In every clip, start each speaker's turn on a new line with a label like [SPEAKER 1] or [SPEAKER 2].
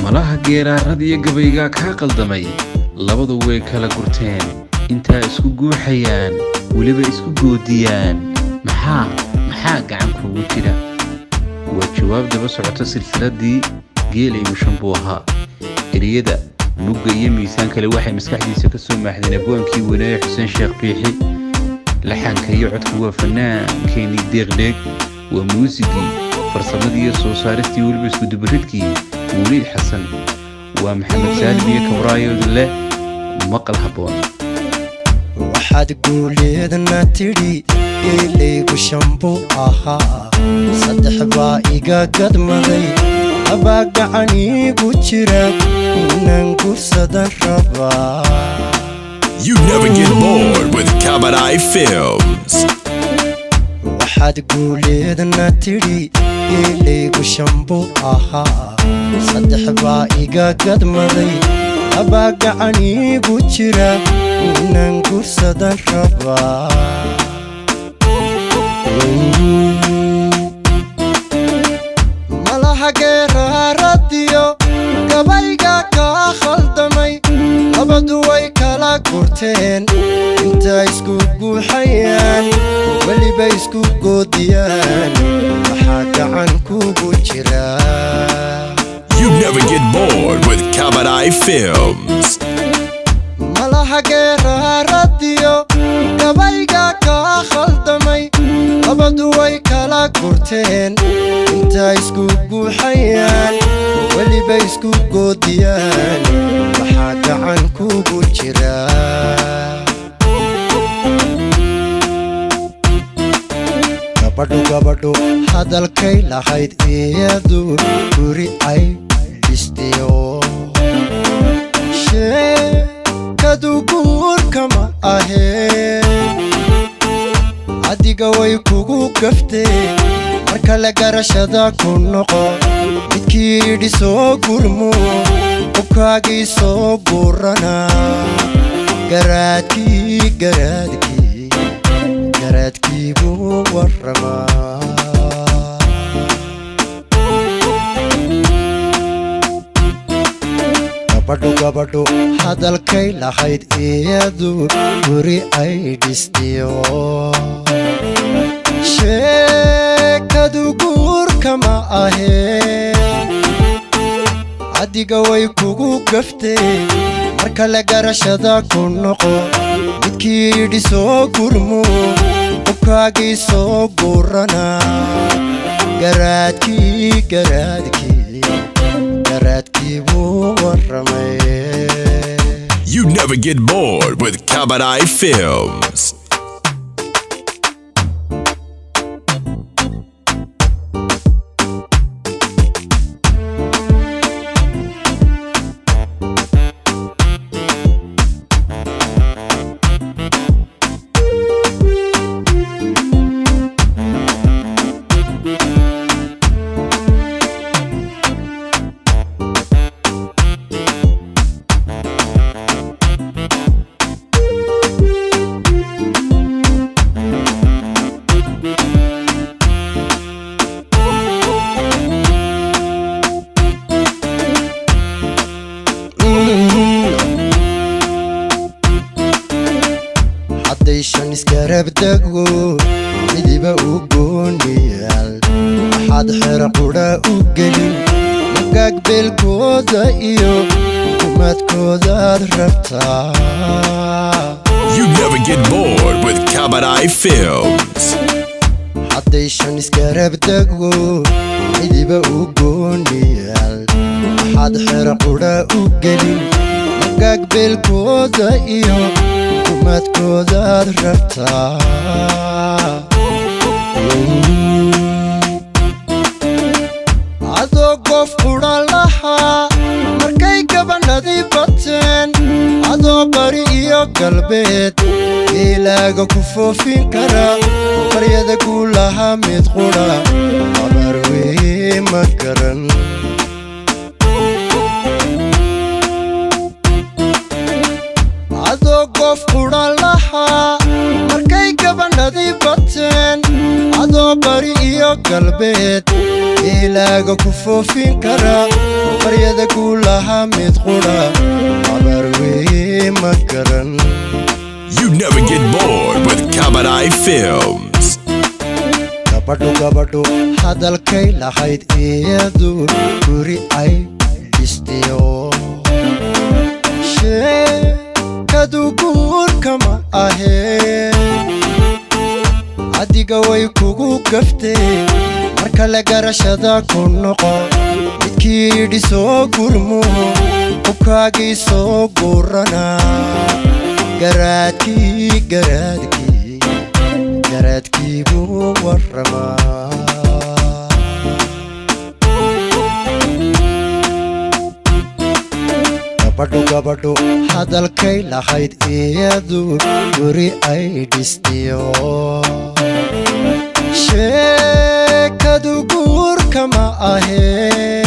[SPEAKER 1] malaha geeraaradii gabayga ka qaldamay labadu way kala gurteen inta isku guuxayaan waliba isku goodiyaan maxaa gacan kugu jira waa jawaab daba socota silsiladii geelay mushambuuha eriyada nuga iyo miisaan kale waxay maskaxdiisa ka soo maaxdeen abwaankii wanaag xuseen sheekh biixi laxanka iyo codka waa fanaankeenii deeqdheeg waa muusigii farsamadii iyo soo saaristii weliba isku dubaridkii وليد حسن ومحمد سالم كبرايو له مقل حبون
[SPEAKER 2] وحد قولي ذنا تري إلي وشامبو صدح بايقا قد مغي أباق عني قجرك ننقر صدر ربا
[SPEAKER 3] You never get bored with Cabaret Films.
[SPEAKER 2] وحد قولي ذنا تري إلي وشامبو صدح بايقا قد مغي أباق عني قجرك ننقر صدر ربا ملاها قراراتيو قبايقا كاخلدمي أبدوي كالا قرتين انتا اسكو قوحيان واللي بيسكو قوديان محاقا عنكو قجرك
[SPEAKER 3] You never get bored with Cabaret Films.
[SPEAKER 2] ملاها قراراتيو قبايقا كاخلدمي أبدوي كالا قرتين انتا اسكو قوحيان واللي بيسكو قوديان محاقا عنكو قجرك gabadhu hadalkay lahayd iyadu guri ay dhistiyo sheekadu guurkama aheen adiga way kugu gaftee marka la garashada ku noqo midkii yidhi soo gurmo qofkaagii soo gurana garaadkii buu warramaa gabadhu hadalkay lahayd iyadu guri ay dhistiyo sheekadu guurkama aheen adiga way kugu gaftee marka la garashada ku noqo midkii yidhi soo gurmo qofkaagii soo gurana garaadkii buu warramay
[SPEAKER 3] You never get bored with Cabaret Films.
[SPEAKER 2] haddaysan isgarab dego midiba u gooniyaal waxaad xero qudha u gelin magaag beelkooda iyo hukumadkoodaad rabtaa
[SPEAKER 3] You never get bored with Cabaret Films.
[SPEAKER 2] haddaysan isgarab dego midiba u gooniyaal waxaad xero qudha u gelin magaag beelkooda iyo hukumadkoodaad rabtaa adoo qof qudha lahaa markay gabanadii bateen adoo bari iyo galbeed geelaaga ku foofin kara baryada ku lahaa mid qudha abaar weye ma garan adoo qof qudha lahaa markay gabanadii bateen adoo bari iyo galbeed geelaaga ku foofin kara baryada guulaha mid qudha habar weye ma garan.
[SPEAKER 3] You never get bored with Kabadai Films.
[SPEAKER 2] gabadhu hadalkay lahayd iyadu guri ay dhistiyo sheekadu guurka ma ahee adiga way kugu gaftee marka la garashada ku noqo midkii dhisoo gurmo qubkaagii soo guurana garaadkii buu warramaa. gabadhu hadalkay lahayd iyadu guri ay dhistiyo sheekadu guurka ma ahee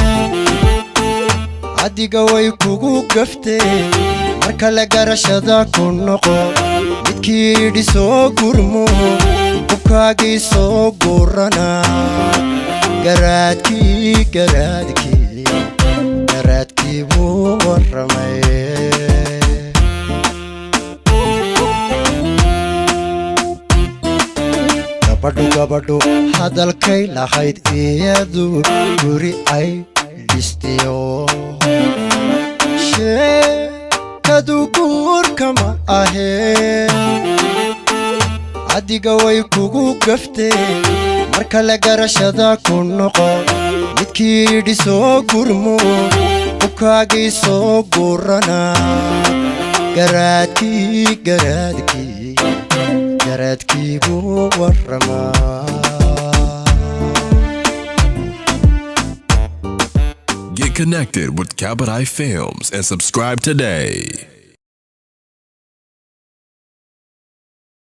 [SPEAKER 2] adiga way kugu gaftee marka la garashada ku noqo midkii dhisoo gurmo qubkaagii soo guurana garaadkii buu warramay. gabadhu hadalkay lahayd iyadu guri ay dhistiyo sheekadu guurka ma ahee adiga way kugu gaftee marka la garashada ku noqo midkii dhisoo gurmo qubkaagii soo guurana garaadkii buu warramaa.
[SPEAKER 3] Get connected with Kabadai Films and subscribe today.